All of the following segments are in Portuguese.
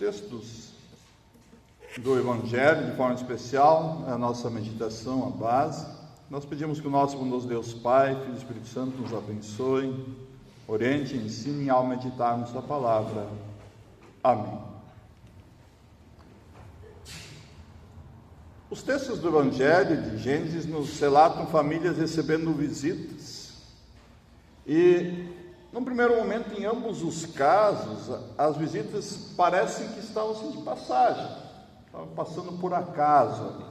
textos do Evangelho, de forma especial, a nossa meditação, a base. Nós pedimos que o nosso bondoso Deus Pai, Filho e Espírito Santo nos abençoe, oriente e ensine ao meditarmos a palavra. Amém. Os textos do Evangelho de Gênesis nos relatam famílias recebendo visitas. E, num primeiro momento, em ambos os casos, as visitas parecem que estavam assim de passagem, estavam passando por acaso ali.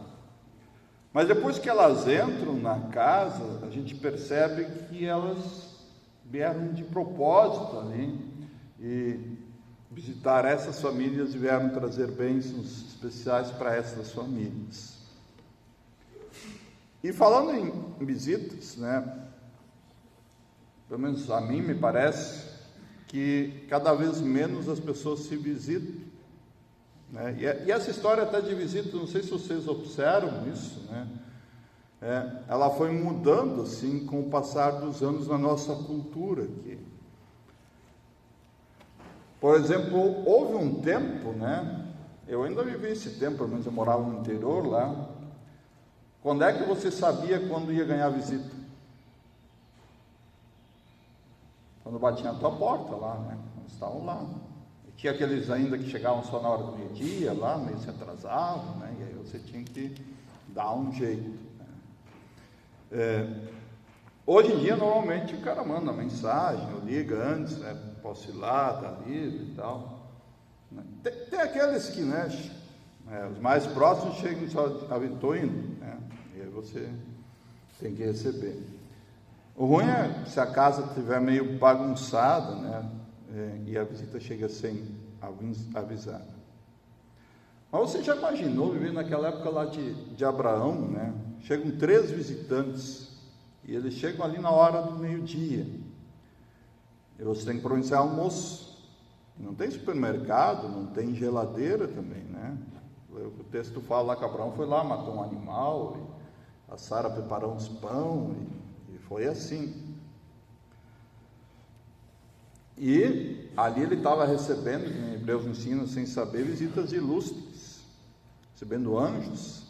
Mas depois que elas entram na casa, a gente percebe que elas vieram de propósito ali e visitar essas famílias, vieram trazer bênçãos especiais para essas famílias. E falando em visitas, pelo menos a mim me parece que cada vez menos as pessoas se visitam, E essa história até de visita, não sei se vocês observam isso, ela foi mudando assim com o passar dos anos na nossa cultura aqui. Por exemplo, houve um tempo, eu ainda vivi esse tempo, pelo menos eu morava no interior lá. Quando é que você sabia quando ia ganhar visita? Quando batia na tua porta lá, Quando estavam lá. E tinha aqueles ainda que chegavam só na hora do meio-dia lá, meio se atrasavam, E aí você tinha que dar um jeito. Hoje em dia, normalmente, o cara manda mensagem, ou liga antes, posso ir lá, tá livre e tal. Tem aqueles que, os mais próximos chegam só, estou indo, E aí você tem que receber. O ruim é se a casa estiver meio bagunçada, e a visita chega sem avisar. Mas você já imaginou viver naquela época lá de Abraão, Chegam 3 visitantes, e eles chegam ali na hora do meio-dia. E você tem que providenciar almoço. Não tem supermercado, não tem geladeira também, O texto fala lá que Abraão foi lá, matou um animal, e a Sara preparou uns pão, e foi assim. E ali ele estava recebendo, que em Hebreus ensina, sem saber, visitas ilustres, recebendo anjos.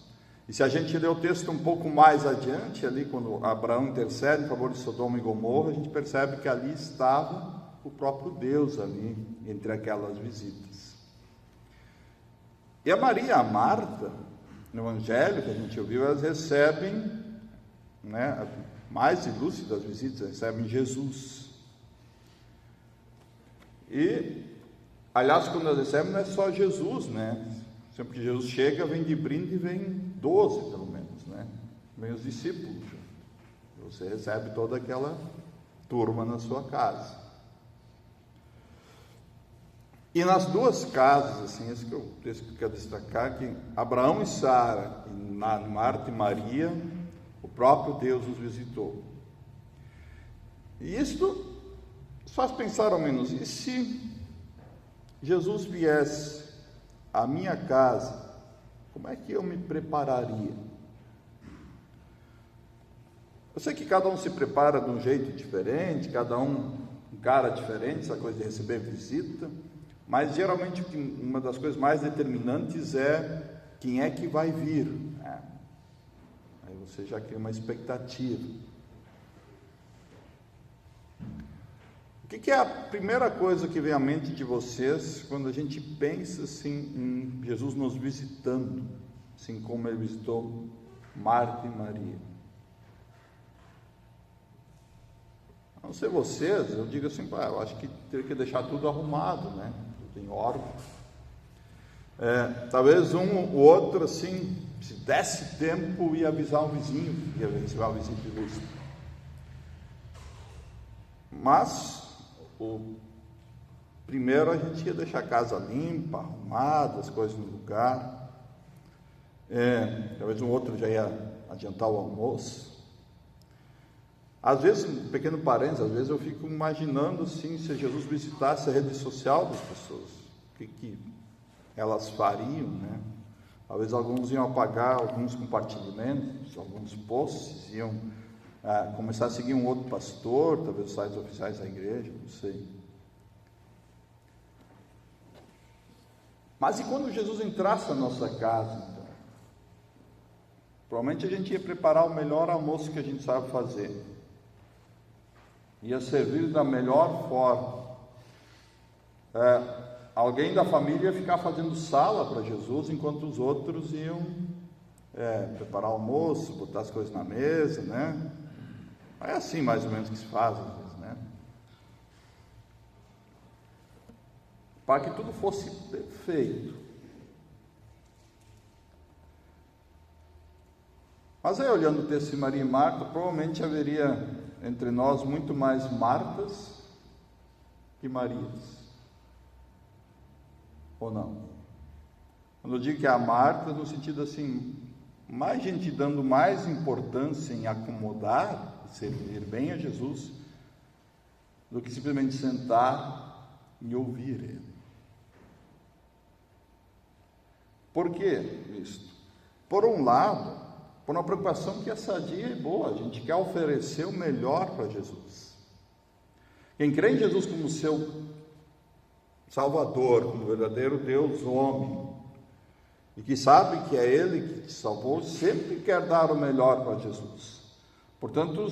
E se a gente ler o texto um pouco mais adiante, ali quando Abraão intercede em favor de Sodoma e Gomorra, a gente percebe que ali estava o próprio Deus ali, entre aquelas visitas. E a Maria e a Marta, no Evangelho que a gente ouviu, elas recebem, a mais ilustre das visitas, recebem Jesus. E, aliás, quando elas recebem, não é só Jesus, Sempre que Jesus chega, vem de brinde e vem 12, pelo menos, Vem os discípulos. Você recebe toda aquela turma na sua casa. E nas duas casas, assim, esse que é o texto que eu quero destacar, que Abraão e Sara, e Marta e Maria, o próprio Deus os visitou. E isso faz pensar ao menos, e se Jesus viesse à minha casa, como é que eu me prepararia? Eu sei que cada um se prepara de um jeito diferente, cada um encara diferente essa coisa de receber visita, mas geralmente uma das coisas mais determinantes é quem é que vai vir. Aí você já cria uma expectativa. O que é a primeira coisa que vem à mente de vocês quando a gente pensa assim em Jesus nos visitando, assim como ele visitou Marta e Maria? A não ser vocês, eu digo assim, eu acho que teria que deixar tudo arrumado, tudo em ordem. Talvez o outro, assim, se desse tempo, ia avisar um vizinho, ia receber uma visita ilustre. Mas primeiro a gente ia deixar a casa limpa, arrumada, as coisas no lugar. Talvez um outro já ia adiantar o almoço. Às vezes, um pequeno parênteses, às vezes eu fico imaginando assim, se Jesus visitasse a rede social das pessoas, o que elas fariam, Talvez alguns iam apagar alguns compartilhamentos, alguns posts, iam começar a seguir um outro pastor, talvez os sites oficiais da igreja, não sei. Mas e quando Jesus entrasse na nossa casa, então? Provavelmente a gente ia preparar o melhor almoço que a gente sabe fazer. Ia servir da melhor forma. Alguém da família ia ficar fazendo sala para Jesus, enquanto os outros iam preparar o almoço, botar as coisas na mesa, né? É assim mais ou menos que se faz às vezes, né? Para que tudo fosse perfeito. Mas aí, olhando o texto de Maria e Marta, provavelmente haveria entre nós muito mais Martas que Marias. Ou não? Quando eu digo que há Marta, no sentido assim, mais gente dando mais importância em acomodar, servir bem a Jesus, do que simplesmente sentar e ouvir Ele. Por que isto? Por um lado, por uma preocupação que é sadia e boa, a gente quer oferecer o melhor para Jesus. Quem crê em Jesus como seu Salvador, como verdadeiro Deus homem, e que sabe que é Ele que te salvou, sempre quer dar o melhor para Jesus. Portanto,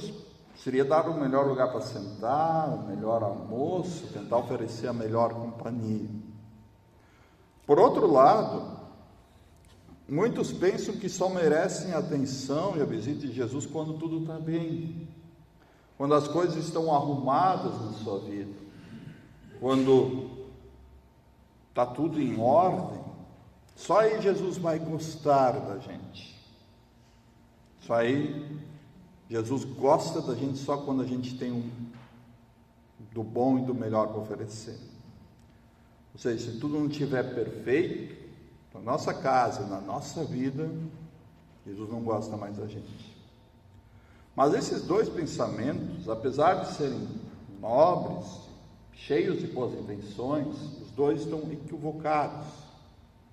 seria dar o melhor lugar para sentar, o melhor almoço, tentar oferecer a melhor companhia. Por outro lado, muitos pensam que só merecem a atenção e a visita de Jesus quando tudo está bem, quando as coisas estão arrumadas na sua vida, quando está tudo em ordem. Só aí Jesus vai gostar da gente. Só aí Jesus gosta da gente só quando a gente tem do bom e do melhor para oferecer. Ou seja, se tudo não estiver perfeito na nossa casa, na nossa vida, Jesus não gosta mais da gente. Mas esses dois pensamentos, apesar de serem nobres, cheios de boas intenções, os dois estão equivocados,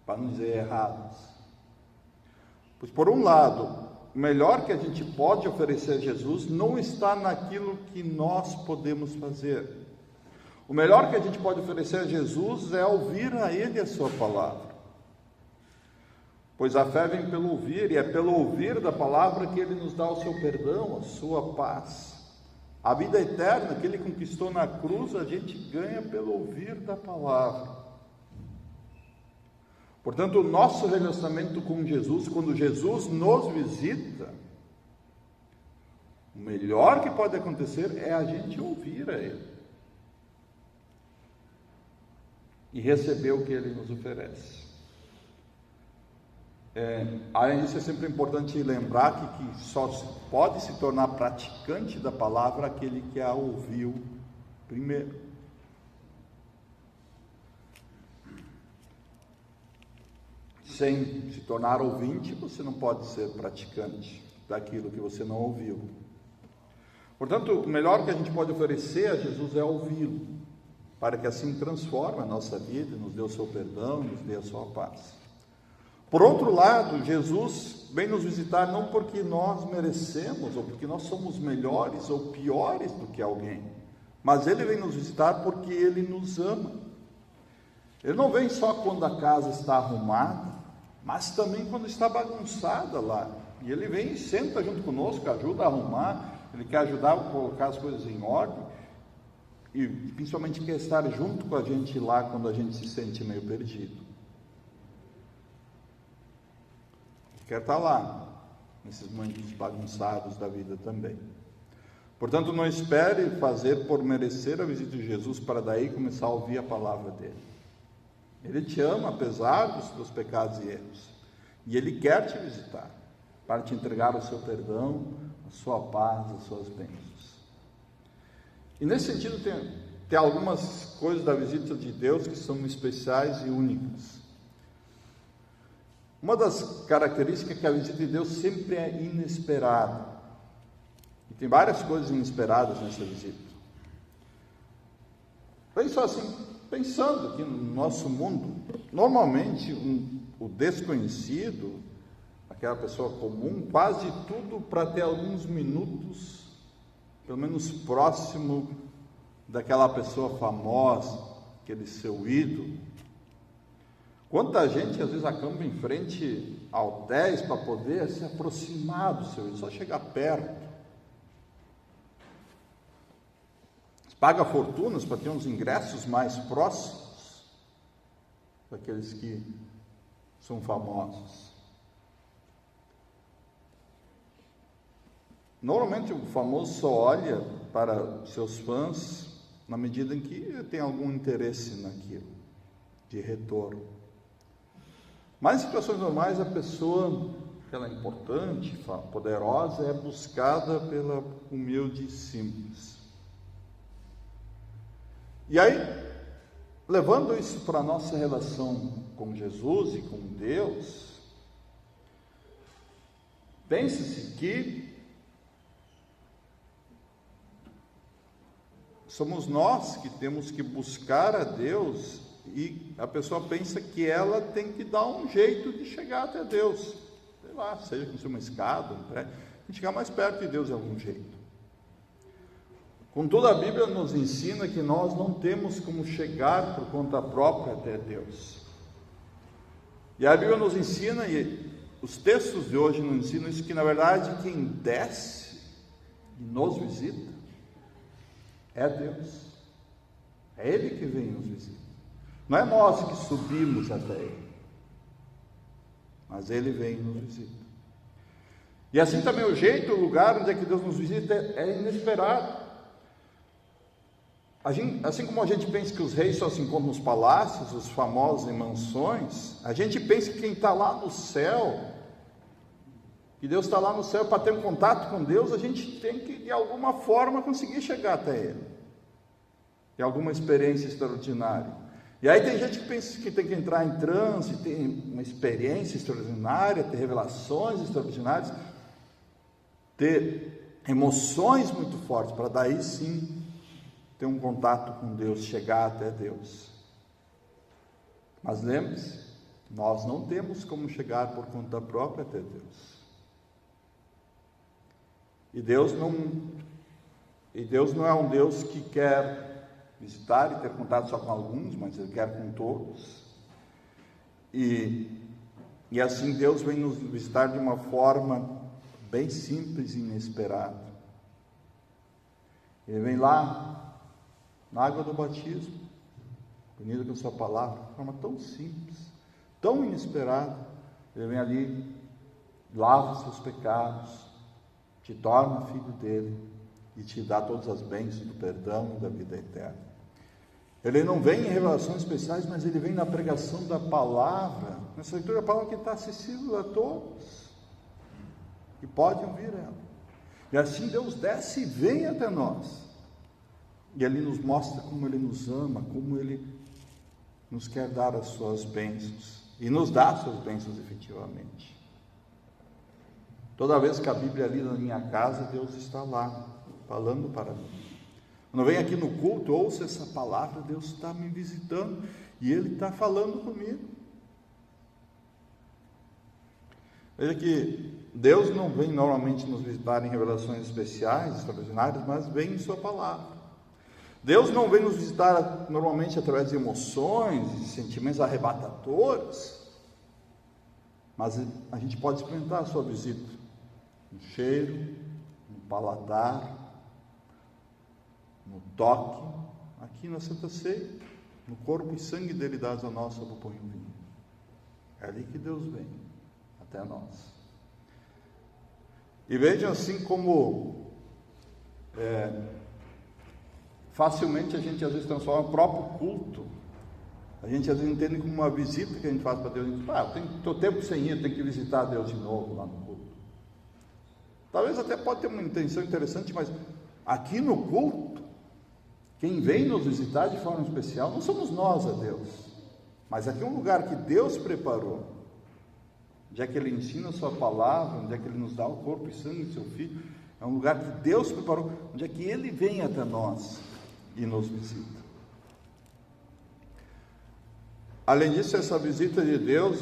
para não dizer errados. Pois, por um lado, o melhor que a gente pode oferecer a Jesus não está naquilo que nós podemos fazer. O melhor que a gente pode oferecer a Jesus é ouvir a Ele a sua palavra. Pois a fé vem pelo ouvir, e é pelo ouvir da palavra que Ele nos dá o seu perdão, a sua paz. A vida eterna que Ele conquistou na cruz, a gente ganha pelo ouvir da palavra. Portanto, o nosso relacionamento com Jesus, quando Jesus nos visita, o melhor que pode acontecer é a gente ouvir a Ele e receber o que Ele nos oferece. Além disso, é sempre importante lembrar que só pode se tornar praticante da palavra aquele que a ouviu primeiro. Sem se tornar ouvinte, você não pode ser praticante daquilo que você não ouviu. Portanto, o melhor que a gente pode oferecer a Jesus é ouvi-lo, para que assim transforme a nossa vida, nos dê o seu perdão, nos dê a sua paz. Por outro lado, Jesus vem nos visitar não porque nós merecemos, ou porque nós somos melhores ou piores do que alguém, mas Ele vem nos visitar porque Ele nos ama. Ele não vem só quando a casa está arrumada, mas também quando está bagunçada lá. E Ele vem e senta junto conosco, ajuda a arrumar, Ele quer ajudar a colocar as coisas em ordem, e principalmente quer estar junto com a gente lá quando a gente se sente meio perdido. Quer estar lá, nesses momentos bagunçados da vida também. Portanto, não espere fazer por merecer a visita de Jesus para daí começar a ouvir a palavra dele. Ele te ama apesar dos teus pecados e erros. E Ele quer te visitar para te entregar o seu perdão, a sua paz, as suas bênçãos. E nesse sentido tem algumas coisas da visita de Deus que são especiais e únicas. Uma das características é que a visita de Deus sempre é inesperada. E tem várias coisas inesperadas nessa visita. Pensa assim, pensando aqui no nosso mundo, normalmente o desconhecido, aquela pessoa comum, faz de tudo para ter alguns minutos, pelo menos próximo daquela pessoa famosa, aquele seu ídolo. Quanta gente às vezes acampa em frente a hotéis para poder se aproximar do seu, só chegar perto. Paga fortunas para ter uns ingressos mais próximos daqueles que são famosos. Normalmente o famoso só olha para seus fãs na medida em que tem algum interesse naquilo, de retorno. Mas em situações normais, a pessoa que ela é importante, poderosa, é buscada pela humilde e simples. E aí, levando isso para a nossa relação com Jesus e com Deus, pense-se que somos nós que temos que buscar a Deus, e a pessoa pensa que ela tem que dar um jeito de chegar até Deus, sei lá, seja com uma escada, um prédio, tem que chegar mais perto de Deus de algum jeito. Contudo, a Bíblia nos ensina que nós não temos como chegar por conta própria até Deus. E a Bíblia nos ensina, e os textos de hoje nos ensinam isso, que na verdade quem desce e nos visita é Deus. É Ele que vem e nos visita. Não é nós que subimos até Ele, mas Ele vem e nos visita. E assim também o jeito, o lugar onde é que Deus nos visita é inesperado. Assim como a gente pensa que os reis só se encontram nos palácios, os famosos em mansões, a gente pensa que quem está lá no céu, que Deus está lá no céu, para ter um contato com Deus, a gente tem que de alguma forma conseguir chegar até Ele, de alguma experiência extraordinária. E aí tem gente que pensa que tem que entrar em transe, ter uma experiência extraordinária, ter revelações extraordinárias, ter emoções muito fortes, para daí sim ter um contato com Deus, chegar até Deus. Mas lembre-se, nós não temos como chegar por conta própria até Deus. E Deus não é um Deus que quer visitar e ter contato só com alguns, mas Ele quer com todos. E assim Deus vem nos visitar de uma forma bem simples e inesperada. Ele vem lá na água do batismo, unido com a sua palavra, de forma tão simples, tão inesperada. Ele vem ali, lava os seus pecados, te torna filho dele e te dá todas as bênçãos do perdão e da vida eterna. Ele não vem em revelações especiais, mas ele vem na pregação da palavra, nessa leitura da palavra que está acessível a todos, que podem ouvir ela. E assim Deus desce e vem até nós. E Ele nos mostra como Ele nos ama, como Ele nos quer dar as suas bênçãos, e nos dá as suas bênçãos efetivamente. Toda vez que a Bíblia é lida na minha casa, Deus está lá, falando para mim. Quando eu venho aqui no culto, ouço essa palavra, Deus está me visitando, e Ele está falando comigo. Veja que Deus não vem normalmente nos visitar em revelações especiais, extraordinárias, mas vem em sua palavra. Deus não vem nos visitar normalmente através de emoções e sentimentos arrebatadores, mas a gente pode experimentar a sua visita no cheiro, no paladar, no toque, aqui na Santa Ceia, no corpo e sangue dele dados a nós sob o pão e o vinho. É ali que Deus vem até nós. E vejam assim como facilmente a gente às vezes transforma o próprio culto. A gente às vezes entende como uma visita que a gente faz para Deus. Estou tempo sem ir, tenho que visitar Deus de novo lá no culto. Talvez até pode ter uma intenção interessante, mas aqui no culto, quem vem nos visitar de forma especial não somos nós a Deus, mas aqui é um lugar que Deus preparou, onde é que Ele ensina a sua palavra, onde é que Ele nos dá o corpo e sangue do seu Filho. É um lugar que Deus preparou, onde é que Ele vem até nós e nos visita. Além disso, essa visita de Deus,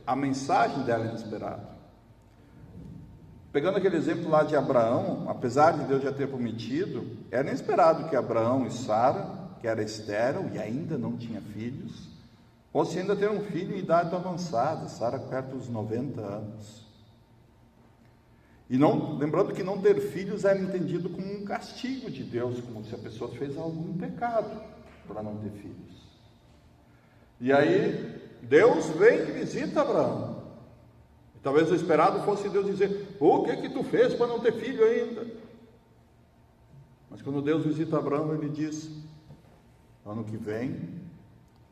a mensagem dela é inesperada. Pegando aquele exemplo lá de Abraão, apesar de Deus já ter prometido, era inesperado que Abraão e Sara, que era estéril e ainda não tinha filhos, ou se ainda ter um filho em idade avançada, Sara perto dos 90 anos. E não, lembrando que não ter filhos era entendido como um castigo de Deus, como se a pessoa fez algum pecado para não ter filhos. E aí Deus vem e visita Abraão. E talvez o esperado fosse Deus dizer: o que tu fez para não ter filho ainda? Mas quando Deus visita Abraão, ele diz: ano que vem,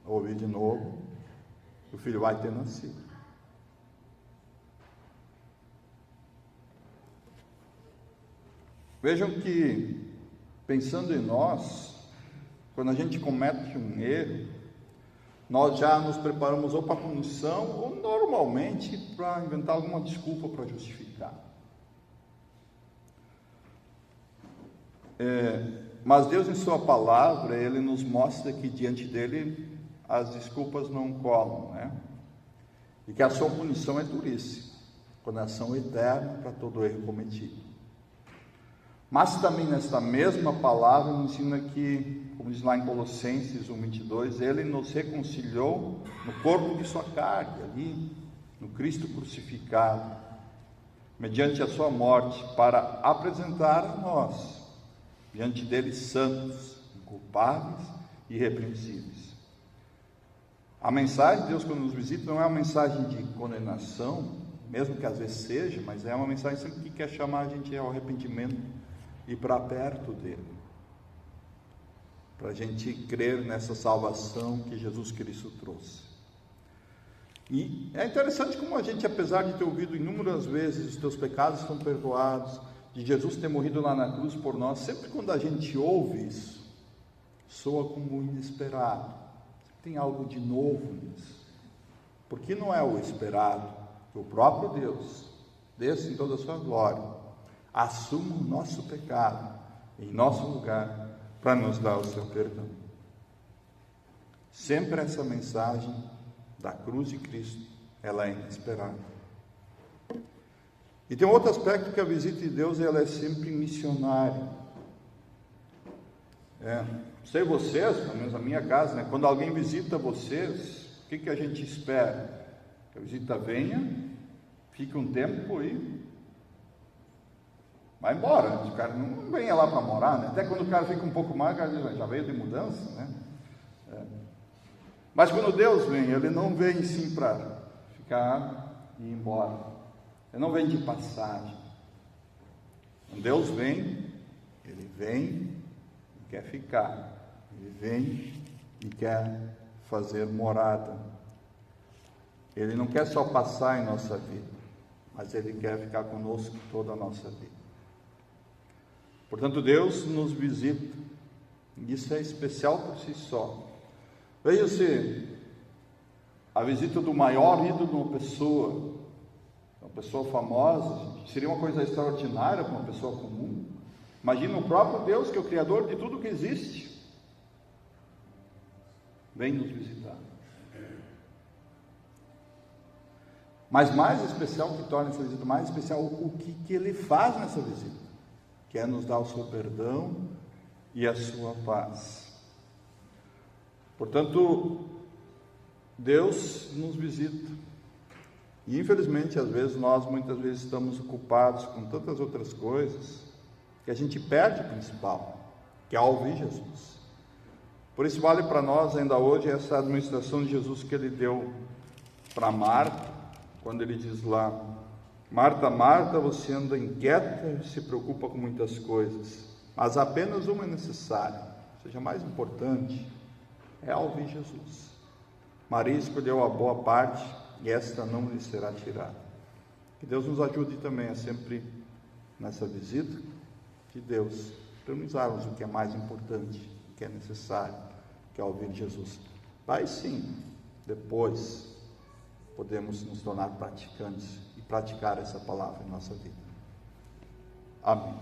vou ouvir de novo, o filho vai ter nascido. Vejam que, pensando em nós, quando a gente comete um erro, nós já nos preparamos ou para a punição, ou normalmente para inventar alguma desculpa para justificar. Mas Deus, em sua palavra, Ele nos mostra que diante dEle as desculpas não colam, né? E que a sua punição é duríssima, condenação eterna para todo erro cometido. Mas também nesta mesma palavra nos ensina que, como diz lá em Colossenses 1:22, Ele nos reconciliou no corpo de sua carne, ali no Cristo crucificado, mediante a sua morte, para apresentar a nós, diante dele, santos, inculpáveis e irrepreensíveis. A mensagem de Deus quando nos visita não é uma mensagem de condenação, mesmo que às vezes seja, mas é uma mensagem sempre que quer chamar a gente ao arrependimento e para perto dele, para a gente crer nessa salvação que Jesus Cristo trouxe. E é interessante como a gente, apesar de ter ouvido inúmeras vezes: os teus pecados estão perdoados, de Jesus ter morrido lá na cruz por nós, sempre quando a gente ouve isso, soa como inesperado. Tem algo de novo nisso, porque não é o esperado que o próprio Deus, desce em toda a sua glória, assuma o nosso pecado em nosso lugar para nos dar o seu perdão. Sempre essa mensagem da cruz de Cristo, ela é inesperada. E tem um outro aspecto, que a visita de Deus, ela é sempre missionária. Sei vocês, pelo menos na minha casa, né? Quando alguém visita vocês, o que a gente espera? Que a visita venha, fique um tempo e vai embora. O cara não venha lá para morar, né? Até quando o cara fica um pouco mais, o cara diz: já veio de mudança, né? Mas quando Deus vem, Ele não vem sim para ficar e ir embora. Ele não vem de passagem. Quando Deus vem, Ele vem e quer ficar. Ele vem e quer fazer morada. Ele não quer só passar em nossa vida, mas Ele quer ficar conosco toda a nossa vida. Portanto, Deus nos visita. Isso é especial por si só. Veja-se, a visita do maior ídolo de uma pessoa famosa, seria uma coisa extraordinária para uma pessoa comum. Imagina o próprio Deus, que é o Criador de tudo que existe, vem nos visitar. Mas mais especial, o que torna essa visita mais especial, o que Ele faz nessa visita, que é nos dar o seu perdão e a sua paz. Portanto, Deus nos visita. E infelizmente, às vezes, muitas vezes estamos ocupados com tantas outras coisas, que a gente perde o principal, que é ouvir Jesus. Por isso vale para nós ainda hoje essa administração de Jesus que Ele deu para Marta, quando Ele diz lá: Marta, Marta, você anda inquieta e se preocupa com muitas coisas, mas apenas uma é necessária, ou seja, a mais importante é ouvir Jesus. Maria escolheu a boa parte e esta não lhe será tirada. Que Deus nos ajude também a sempre, nessa visita de Deus, priorizarmos o que é mais importante, o que é necessário, que é ouvir Jesus. Vai sim, depois podemos nos tornar praticantes e praticar essa palavra em nossa vida. Amém.